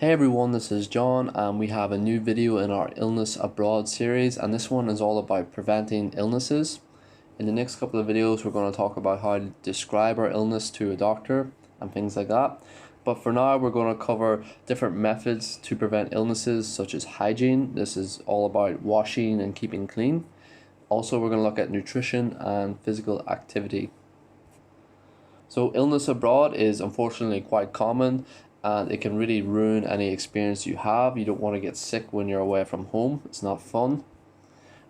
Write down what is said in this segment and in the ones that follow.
Hey everyone, this is John and we have a new video in our Illness Abroad series, and this one is all about preventing illnesses. In the next couple of videos we're going to talk about how to describe our illness to a doctor and things like that. But for now we're going to cover different methods to prevent illnesses such as hygiene. This is all about washing and keeping clean. Also we're going to look at nutrition and physical activity. So illness abroad is unfortunately quite common, and it can really ruin any experience you have. You don't want to get sick when you're away from home. It's not fun.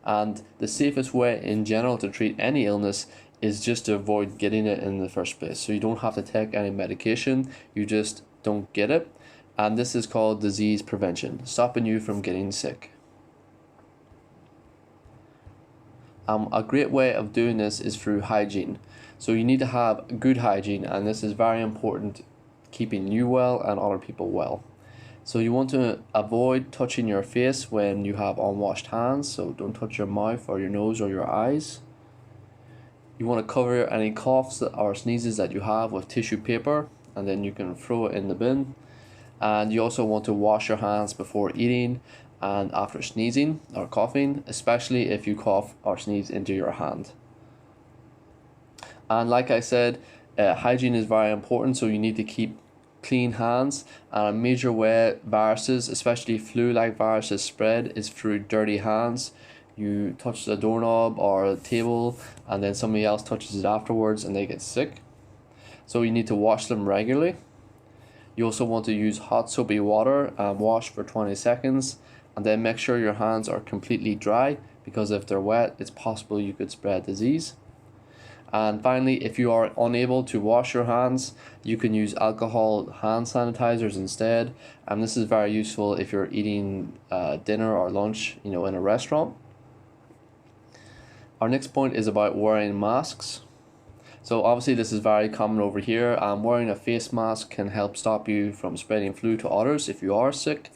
And the safest way in general to treat any illness is just to avoid getting it in the first place. So you don't have to take any medication, you just don't get it. And this is called disease prevention, stopping you from getting sick. A great way of doing this is through hygiene. So you need to have good hygiene, and this is very important, keeping you well and other people well. So you want to avoid touching your face when you have unwashed hands, so don't touch your mouth or your nose or your eyes. You want to cover any coughs or sneezes that you have with tissue paper, and then you can throw it in the bin. And you also want to wash your hands before eating and after sneezing or coughing, especially if you cough or sneeze into your hand. And like I said, hygiene is very important, so you need to keep clean hands. And a major way viruses, especially flu-like viruses, spread is through dirty hands. You touch the doorknob or a table and then somebody else touches it afterwards and they get sick. So you need to wash them regularly. You also want to use hot soapy water and wash for 20 seconds, and then make sure your hands are completely dry, because if they're wet it's possible you could spread disease. And finally, if you are unable to wash your hands, you can use alcohol hand sanitizers instead. And this is very useful if you're eating dinner or lunch, in a restaurant. Our next point is about wearing masks. So obviously this is very common over here. Wearing a face mask can help stop you from spreading flu to others if you are sick.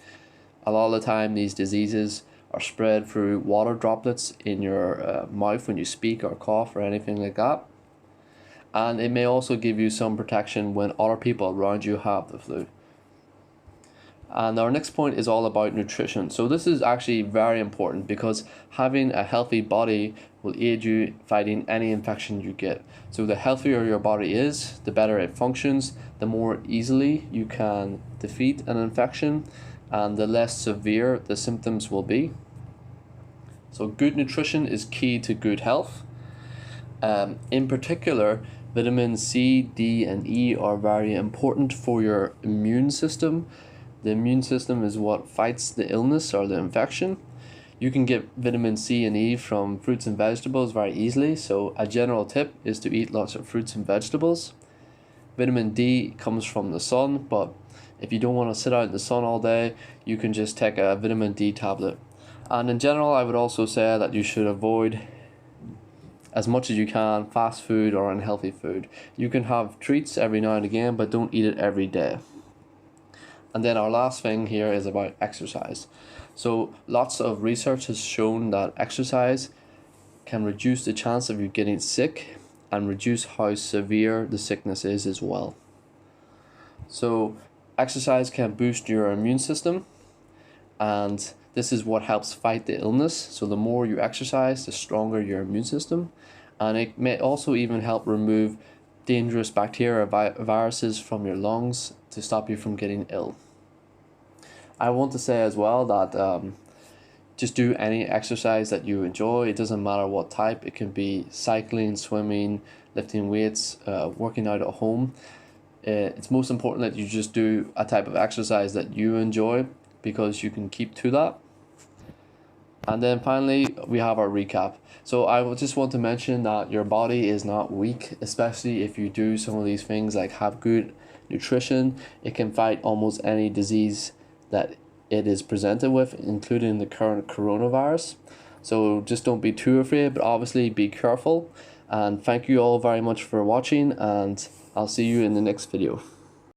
A lot of the time these diseases are spread through water droplets in your mouth when you speak or cough or anything like that. And it may also give you some protection when other people around you have the flu. And our next point is all about nutrition. So this is actually very important, because having a healthy body will aid you fighting any infection you get. So the healthier your body is, the better it functions, the more easily you can defeat an infection, and the less severe the symptoms will be. So good nutrition is key to good health. In particular, vitamin C, D, and E are very important for your immune system. The immune system is what fights the illness or the infection. You can get vitamin C and E from fruits and vegetables very easily, so a general tip is to eat lots of fruits and vegetables. Vitamin D comes from the sun, but if you don't want to sit out in the sun all day, you can just take a vitamin D tablet. And in general, I would also say that you should avoid, as much as you can, fast food or unhealthy food. You can have treats every now and again, but don't eat it every day. And then our last thing here is about exercise. So lots of research has shown that exercise can reduce the chance of you getting sick and reduce how severe the sickness is as well. So exercise can boost your immune system, and this is what helps fight the illness. So the more you exercise, the stronger your immune system. And it may also even help remove dangerous bacteria or viruses from your lungs to stop you from getting ill. I want to say as well that just do any exercise that you enjoy. It doesn't matter what type. It can be cycling, swimming, lifting weights, working out at home. It's most important that you just do a type of exercise that you enjoy, because you can keep to that. And then finally, we have our recap. So I would just want to mention that your body is not weak, especially if you do some of these things like have good nutrition. It can fight almost any disease that it is presented with, including the current coronavirus. So just don't be too afraid, but obviously be careful. And thank you all very much for watching, and I'll see you in the next video.